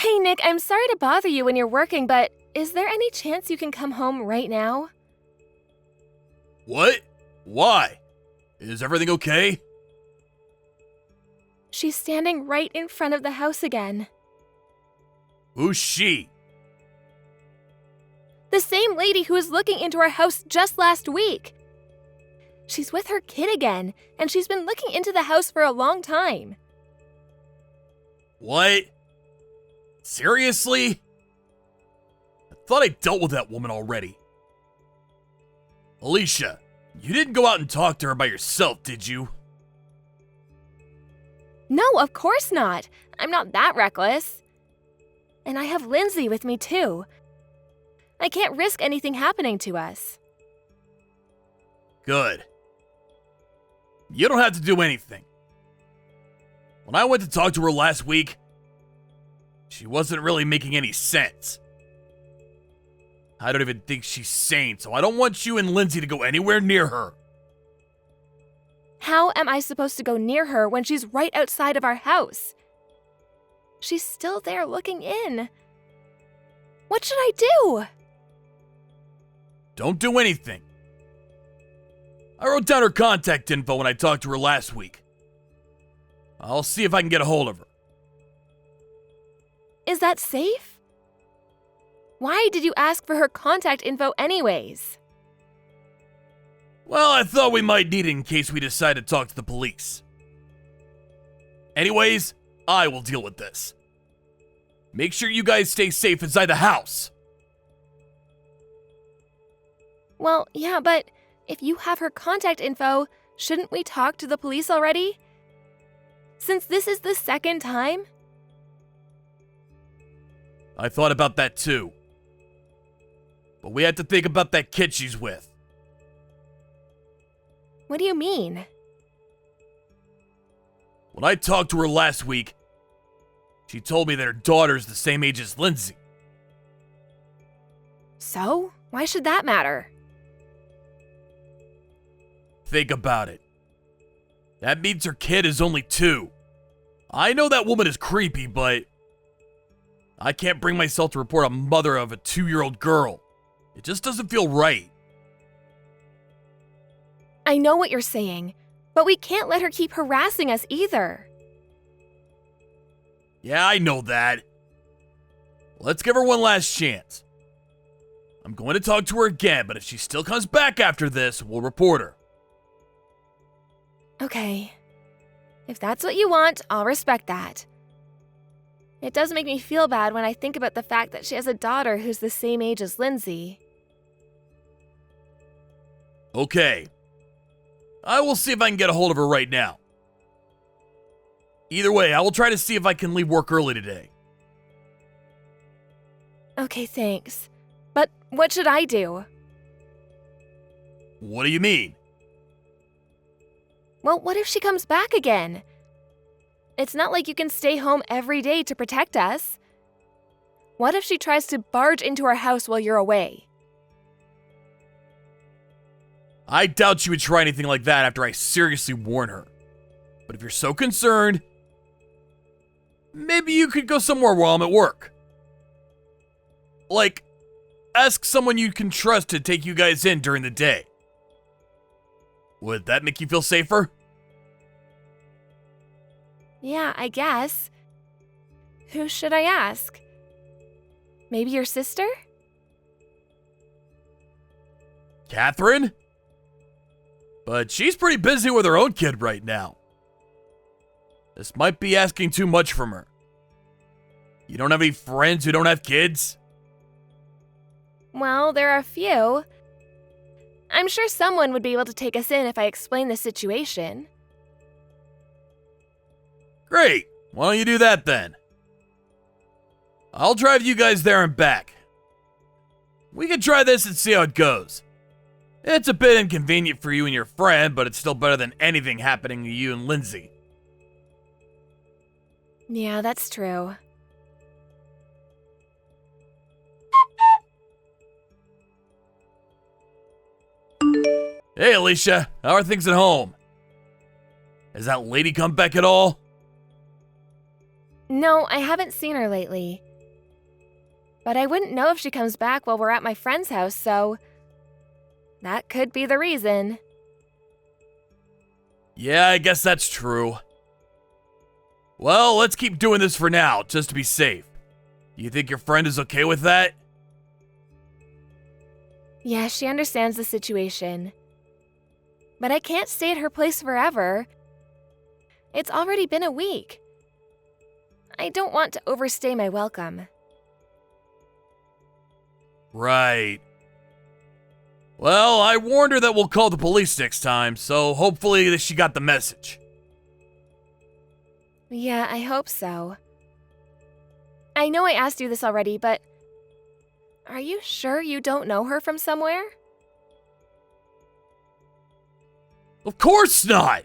Hey, Nick, I'm sorry to bother you when you're working, but is there any chance you can come home right now? What? Why? Is everything okay? She's standing right in front of the house again. Who's she? The same lady who was looking into our house just last week. She's with her kid again, and she's been looking into the house for a long time. What? Seriously? I thought I dealt with that woman already. Alicia, you didn't go out and talk to her by yourself, did you? No, of course not. I'm not that reckless. And I have Lindsay with me too. I can't risk anything happening to us. Good. You don't have to do anything. When I went to talk to her last week, she wasn't really making any sense. I don't even think she's sane, so I don't want you and Lindsay to go anywhere near her. How am I supposed to go near her when she's right outside of our house? She's still there looking in. What should I do? Don't do anything. I wrote down her contact info when I talked to her last week. I'll see if I can get a hold of her. Is that safe? Why did you ask for her contact info anyways? Well, I thought we might need it in case we decide to talk to the police. Anyways, I will deal with this. Make sure you guys stay safe inside the house. Well, yeah, but if you have her contact info, shouldn't we talk to the police already? Since this is the second time? I thought about that too. But we had to think about that kid she's with. What do you mean? When I talked to her last week, she told me that her daughter's the same age as Lindsay. So? Why should that matter? Think about it. That means her kid is only 2. I know that woman is creepy, but I can't bring myself to report a mother of a 2-year-old girl. It just doesn't feel right. I know what you're saying, but we can't let her keep harassing us either. Yeah, I know that. Let's give her one last chance. I'm going to talk to her again, but if she still comes back after this, we'll report her. Okay. If that's what you want, I'll respect that. It does make me feel bad when I think about the fact that she has a daughter who's the same age as Lindsay. Okay. I will see if I can get a hold of her right now. Either way, I will try to see if I can leave work early today. Okay, thanks. But what should I do? What do you mean? Well, what if she comes back again? It's not like you can stay home every day to protect us. What if she tries to barge into our house while you're away? I doubt she would try anything like that after I seriously warn her. But if you're so concerned, maybe you could go somewhere while I'm at work. Like, ask someone you can trust to take you guys in during the day. Would that make you feel safer? Yeah, I guess. Who should I ask? Maybe your sister? Katherine? But she's pretty busy with her own kid right now. This might be asking too much from her. You don't have any friends who don't have kids? Well, there are a few. I'm sure someone would be able to take us in if I explain the situation. Great. Why don't you do that then? I'll drive you guys there and back. We can try this and see how it goes. It's a bit inconvenient for you and your friend, but it's still better than anything happening to you and Lindsay. Yeah, that's true. Hey, Alicia. How are things at home? Has that lady come back at all? No, I haven't seen her lately. But I wouldn't know if she comes back while we're at my friend's house, so that could be the reason. Yeah, I guess that's true. Well, let's keep doing this for now, just to be safe. You think your friend is okay with that? Yeah, she understands the situation. But I can't stay at her place forever. It's already been a week. I don't want to overstay my welcome. Right. Well, I warned her that we'll call the police next time, so hopefully she got the message. Yeah, I hope so. I know I asked you this already, but are you sure you don't know her from somewhere? Of course not!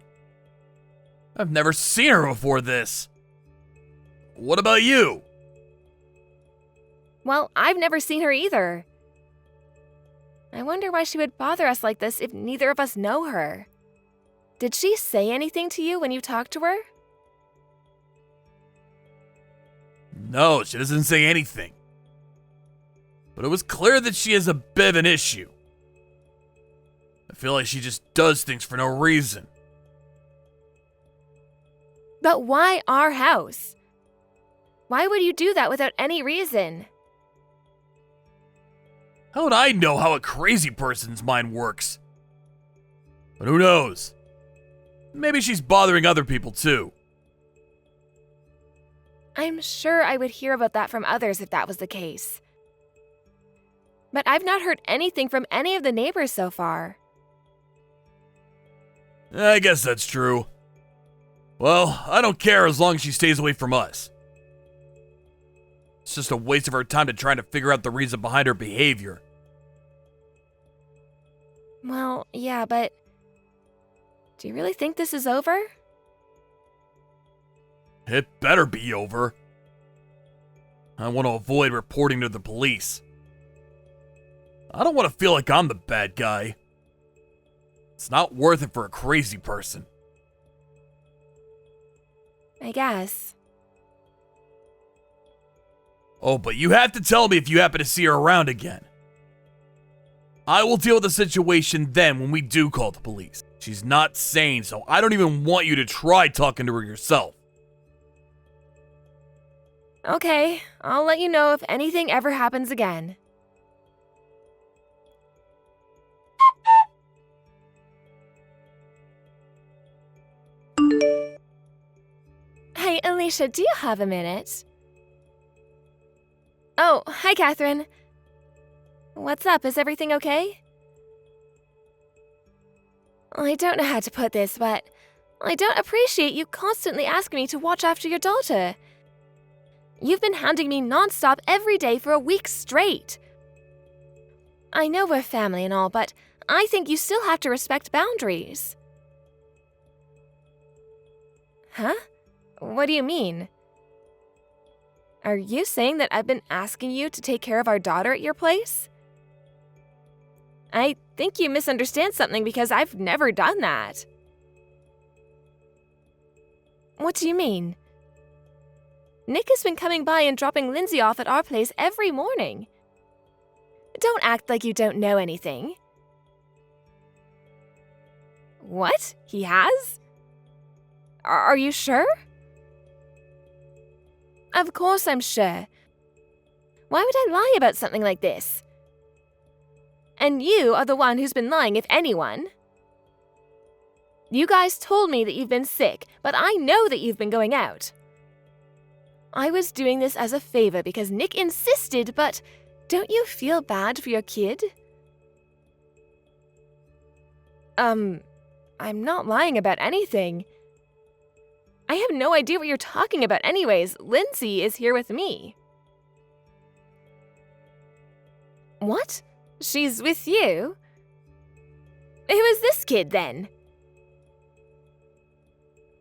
I've never seen her before this. What about you? Well, I've never seen her either. I wonder why she would bother us like this if neither of us know her. Did she say anything to you when you talked to her? No, she doesn't say anything. But it was clear that she has a bit of an issue. I feel like she just does things for no reason. But why our house? Why would you do that without any reason? How would I know how a crazy person's mind works? But who knows? Maybe she's bothering other people too. I'm sure I would hear about that from others if that was the case. But I've not heard anything from any of the neighbors so far. I guess that's true. Well, I don't care as long as she stays away from us. It's just a waste of her time to try to figure out the reason behind her behavior. Well, yeah, but do you really think this is over? It better be over. I want to avoid reporting to the police. I don't want to feel like I'm the bad guy. It's not worth it for a crazy person. I guess. Oh, but you have to tell me if you happen to see her around again. I will deal with the situation then when we do call the police. She's not sane, so I don't even want you to try talking to her yourself. Okay, I'll let you know if anything ever happens again. Hey, Alicia, do you have a minute? Oh, hi, Katherine. What's up? Is everything okay? I don't know how to put this, but I don't appreciate you constantly asking me to watch after your daughter. You've been hounding me nonstop every day for a week straight. I know we're family and all, but I think you still have to respect boundaries. Huh? What do you mean? Are you saying that I've been asking you to take care of our daughter at your place? I think you misunderstand something because I've never done that. What do you mean? Nick has been coming by and dropping Lindsay off at our place every morning. Don't act like you don't know anything. What? He has? Are you sure? Of course I'm sure. Why would I lie about something like this? And you are the one who's been lying, if anyone. You guys told me that you've been sick, but I know that you've been going out. I was doing this as a favor because Nick insisted, but don't you feel bad for your kid? I'm not lying about anything. I have no idea what you're talking about anyways. Lindsay is here with me. What? She's with you? Who is this kid then?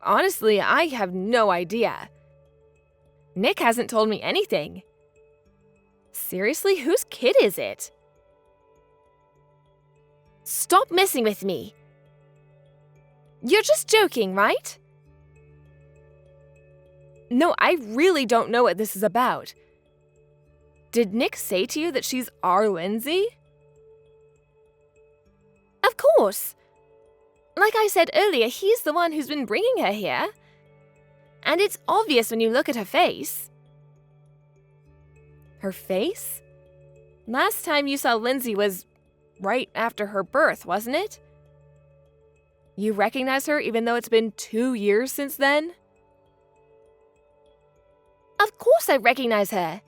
Honestly, I have no idea. Nick hasn't told me anything. Seriously, whose kid is it? Stop messing with me. You're just joking, right? No, I really don't know what this is about. Did Nick say to you that she's our Lindsay? Of course. Like I said earlier, he's the one who's been bringing her here. And it's obvious when you look at her face. Her face? Last time you saw Lindsay was right after her birth, wasn't it? You recognize her even though it's been 2 years since then? Of course I recognize her.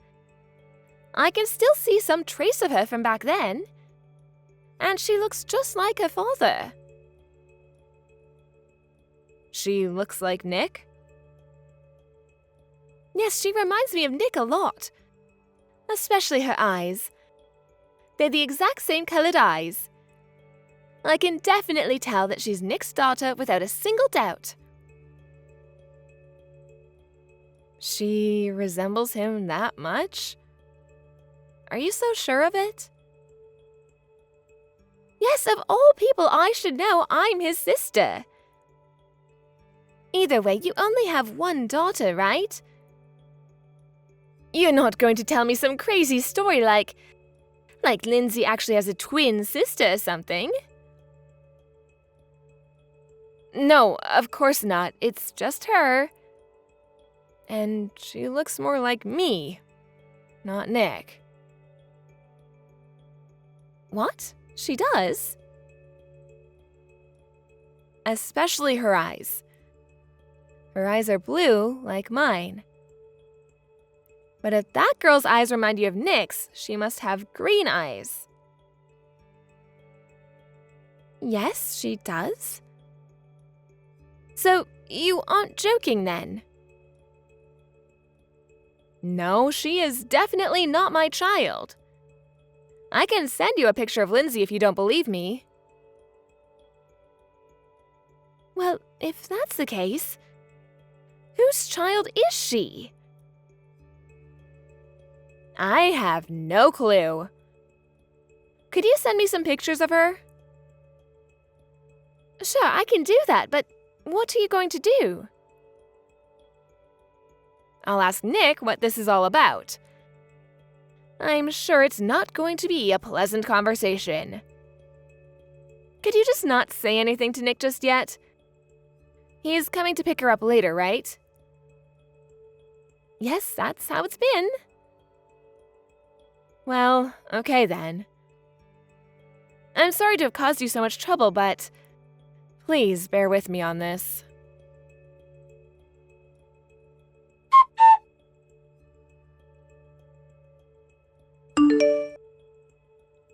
I can still see some trace of her from back then. And she looks just like her father. She looks like Nick? Yes, she reminds me of Nick a lot. Especially her eyes. They're the exact same colored eyes. I can definitely tell that she's Nick's daughter without a single doubt. She resembles him that much? Are you so sure of it? Yes, of all people I should know, I'm his sister. Either way, you only have one daughter, right? You're not going to tell me some crazy story like Lindsay actually has a twin sister or something? No, of course not. It's just her. And she looks more like me, not Nick. What? She does? Especially her eyes. Her eyes are blue, like mine. But if that girl's eyes remind you of Nick's, she must have green eyes. Yes, she does. So, you aren't joking then? No, she is definitely not my child. I can send you a picture of Lindsay if you don't believe me. Well, if that's the case, whose child is she? I have no clue. Could you send me some pictures of her? Sure, I can do that, but what are you going to do? I'll ask Nick what this is all about. I'm sure it's not going to be a pleasant conversation. Could you just not say anything to Nick just yet? He's coming to pick her up later, right? Yes, that's how it's been. Well, okay then. I'm sorry to have caused you so much trouble, but please bear with me on this.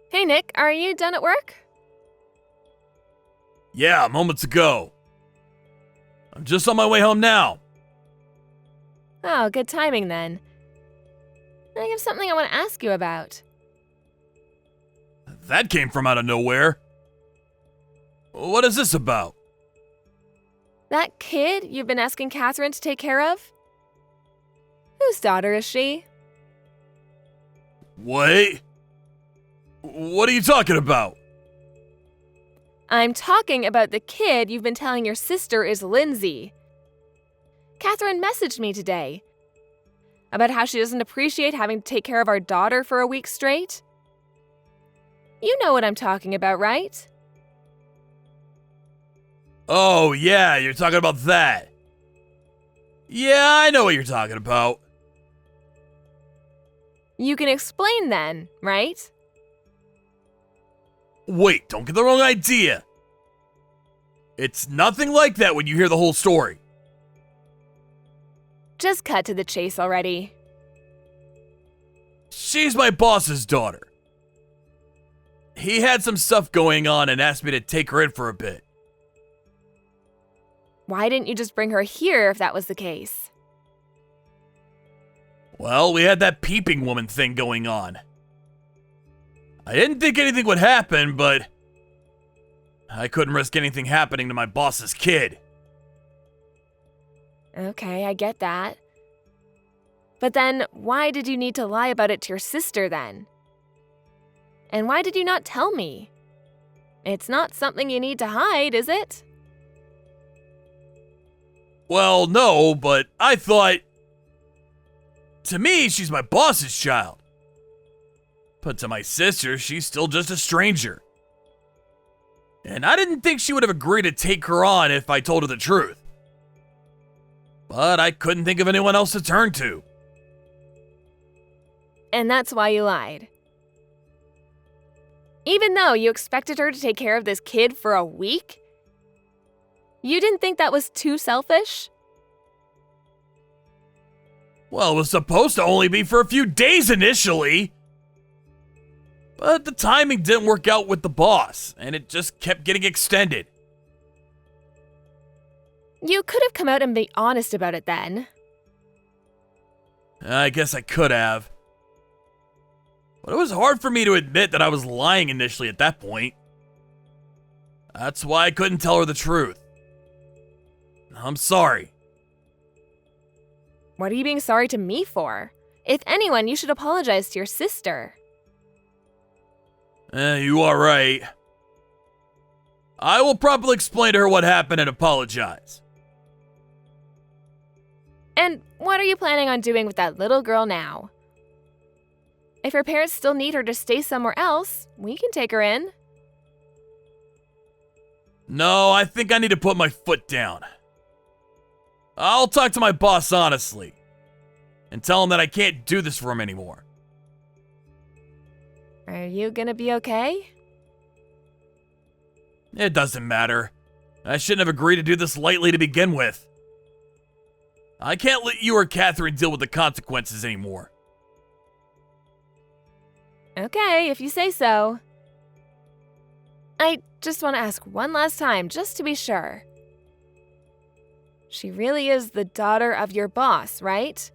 Hey Nick, are you done at work? Yeah, moments ago. I'm just on my way home now. Oh, good timing then. I have something I want to ask you about. That came from out of nowhere. What is this about? That kid you've been asking Katherine to take care of? Whose daughter is she? Wait. What are you talking about? I'm talking about the kid you've been telling your sister is Lindsay. Katherine messaged me today about how she doesn't appreciate having to take care of our daughter for a week straight. You know what I'm talking about, right? Oh, yeah, you're talking about that. Yeah, I know what you're talking about. You can explain then, right? Wait, don't get the wrong idea. It's nothing like that when you hear the whole story. Just cut to the chase already. She's my boss's daughter. He had some stuff going on and asked me to take her in for a bit. Why didn't you just bring her here if that was the case? Well, we had that peeping woman thing going on. I didn't think anything would happen, but I couldn't risk anything happening to my boss's kid. Okay, I get that. But then, why did you need to lie about it to your sister then? And why did you not tell me? It's not something you need to hide, is it? Well, no, but I thought... To me, she's my boss's child. But to my sister, she's still just a stranger. And I didn't think she would have agreed to take her on if I told her the truth. But I couldn't think of anyone else to turn to. And that's why you lied. Even though you expected her to take care of this kid for a week? You didn't think that was too selfish? Well, it was supposed to only be for a few days initially. But the timing didn't work out with the boss, and it just kept getting extended. You could have come out and be honest about it then. I guess I could have. But it was hard for me to admit that I was lying initially at that point. That's why I couldn't tell her the truth. I'm sorry. What are you being sorry to me for? If anyone, you should apologize to your sister. You are right. I will probably explain to her what happened and apologize. And what are you planning on doing with that little girl now? If her parents still need her to stay somewhere else, we can take her in. No, I think I need to put my foot down. I'll talk to my boss honestly, and tell him that I can't do this for him anymore. Are you gonna be okay? It doesn't matter. I shouldn't have agreed to do this lightly to begin with. I can't let you or Katherine deal with the consequences anymore. Okay, if you say so. I just want to ask one last time, just to be sure. She really is the daughter of your boss, right?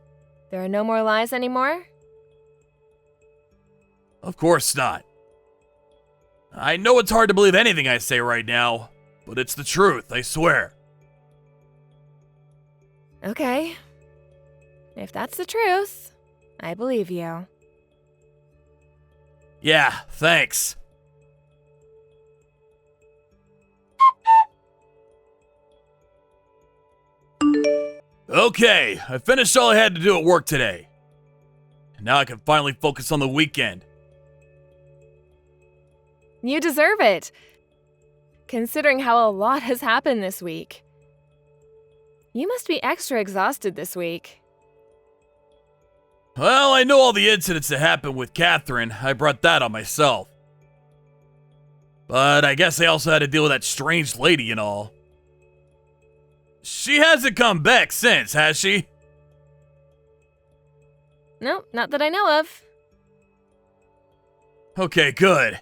There are no more lies anymore? Of course not. I know it's hard to believe anything I say right now, but it's the truth, I swear. Okay. If that's the truth, I believe you. Yeah, thanks. Okay, I finished all I had to do at work today. Now I can finally focus on the weekend. You deserve it, considering how a lot has happened this week. You must be extra exhausted this week. Well, I know all the incidents that happened with Katherine. I brought that on myself. But I guess I also had to deal with that strange lady and all. She hasn't come back since, has she? No, not that I know of. Okay, good.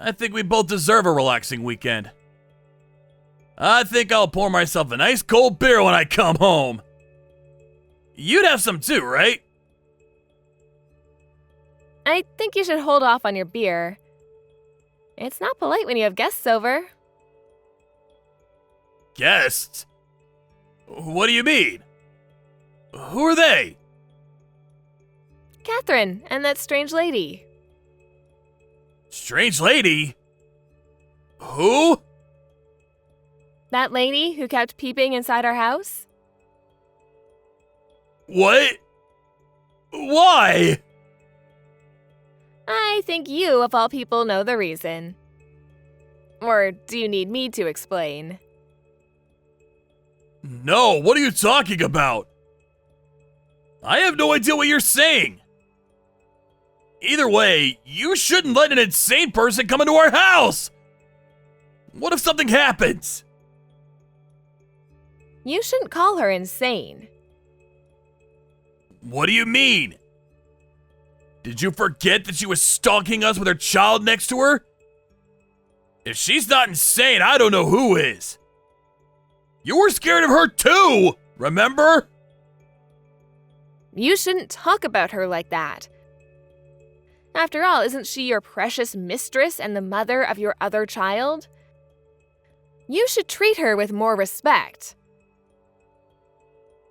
I think we both deserve a relaxing weekend. I think I'll pour myself a nice cold beer when I come home. You'd have some too, right? I think you should hold off on your beer. It's not polite when you have guests over. Guests? What do you mean? Who are they? Katherine and that strange lady. Strange lady? Who? That lady who kept peeping inside our house? What? Why? I think you, of all people, know the reason. Or do you need me to explain? No, what are you talking about? I have no idea what you're saying. Either way, you shouldn't let an insane person come into our house. What if something happens? You shouldn't call her insane. What do you mean? Did you forget that she was stalking us with her child next to her? If she's not insane, I don't know who is. You were scared of her too, remember? You shouldn't talk about her like that. After all, isn't she your precious mistress and the mother of your other child? You should treat her with more respect.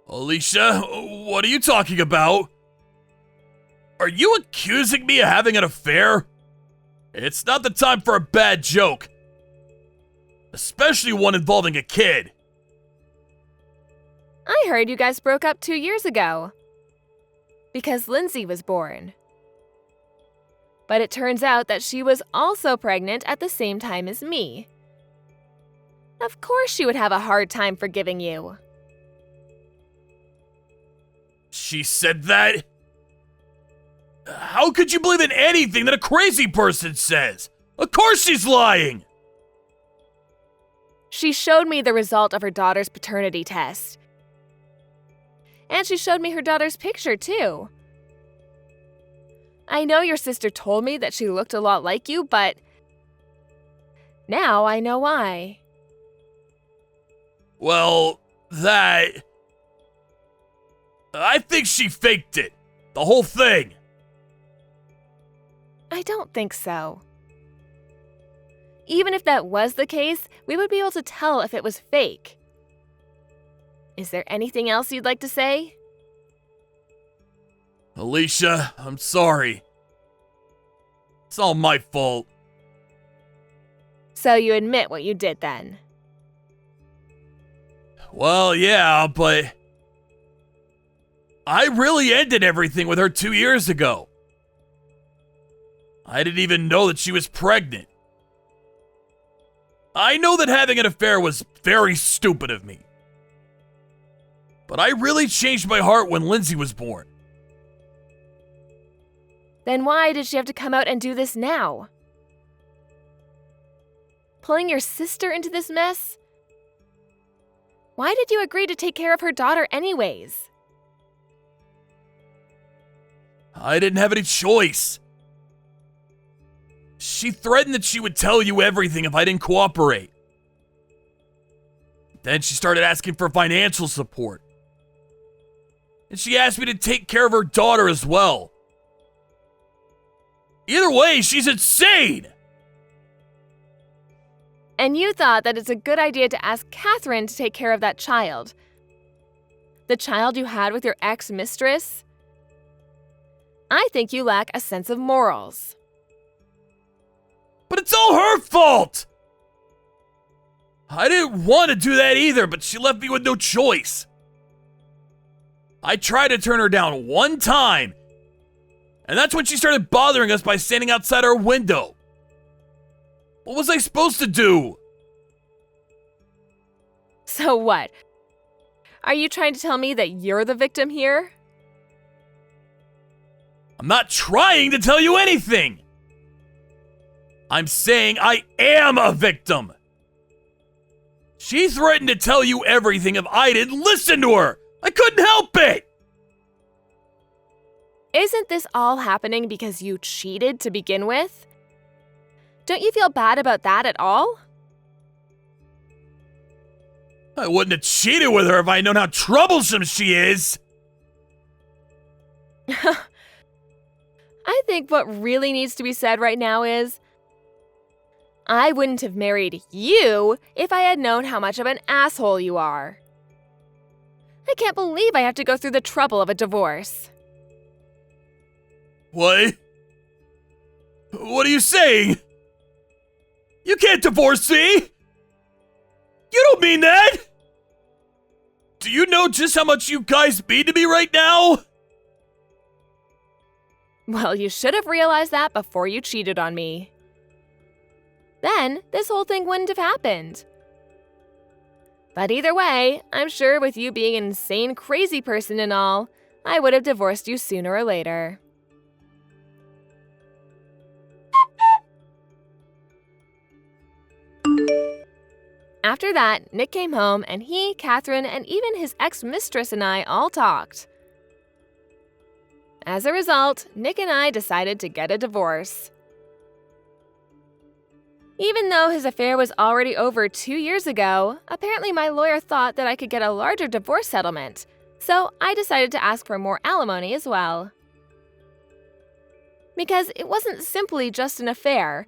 Alicia, what are you talking about? Are you accusing me of having an affair? It's not the time for a bad joke. Especially one involving a kid. I heard you guys broke up 2 years ago. Because Lindsay was born. But it turns out that she was also pregnant at the same time as me. Of course she would have a hard time forgiving you. She said that? How could you believe in anything that a crazy person says? Of course she's lying! She showed me the result of her daughter's paternity test. And she showed me her daughter's picture, too. I know your sister told me that she looked a lot like you, but now I know why. Well, I think she faked it. The whole thing. I don't think so. Even if that was the case, we would be able to tell if it was fake. Is there anything else you'd like to say? Alicia, I'm sorry. It's all my fault. So you admit what you did then? Well, yeah, but I really ended everything with her 2 years ago. I didn't even know that she was pregnant. I know that having an affair was very stupid of me. But I really changed my heart when Lindsay was born. Then why did she have to come out and do this now? Pulling your sister into this mess? Why did you agree to take care of her daughter anyways? I didn't have any choice. She threatened that she would tell you everything if I didn't cooperate. Then she started asking for financial support. And she asked me to take care of her daughter as well. Either way, she's insane! And you thought that it's a good idea to ask Katherine to take care of that child. The child you had with your ex-mistress? I think you lack a sense of morals. But it's all her fault! I didn't want to do that either, but she left me with no choice. I tried to turn her down one time, and that's when she started bothering us by standing outside our window. What was I supposed to do? So what? Are you trying to tell me that you're the victim here? I'm not trying to tell you anything! I'm saying I am a victim! She threatened to tell you everything if I didn't listen to her! I couldn't help it! Isn't this all happening because you cheated to begin with? Don't you feel bad about that at all? I wouldn't have cheated with her if I'd known how troublesome she is! I think what really needs to be said right now is, I wouldn't have married you if I had known how much of an asshole you are. I can't believe I have to go through the trouble of a divorce. What? What are you saying? You can't divorce me! You don't mean that! Do you know just how much you guys mean to me right now? Well, you should have realized that before you cheated on me. Then, this whole thing wouldn't have happened. But either way, I'm sure with you being an insane, crazy person and all, I would have divorced you sooner or later. After that, Nick came home and he, Katherine, and even his ex-mistress and I all talked. As a result, Nick and I decided to get a divorce. Even though his affair was already over 2 years ago, apparently my lawyer thought that I could get a larger divorce settlement, so I decided to ask for more alimony as well. Because it wasn't simply just an affair,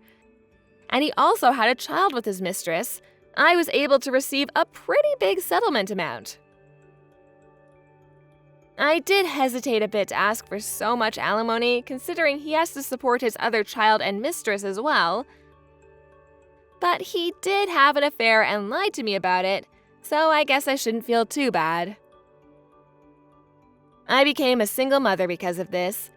and he also had a child with his mistress, I was able to receive a pretty big settlement amount. I did hesitate a bit to ask for so much alimony, considering he has to support his other child and mistress as well. But he did have an affair and lied to me about it, so I guess I shouldn't feel too bad. I became a single mother because of this.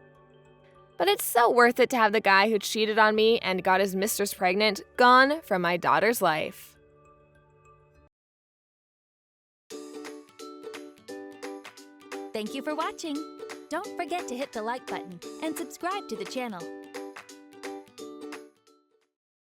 But it's so worth it to have the guy who cheated on me and got his mistress pregnant gone from my daughter's life. Thank you for watching. Don't forget to hit the like button and subscribe to the channel.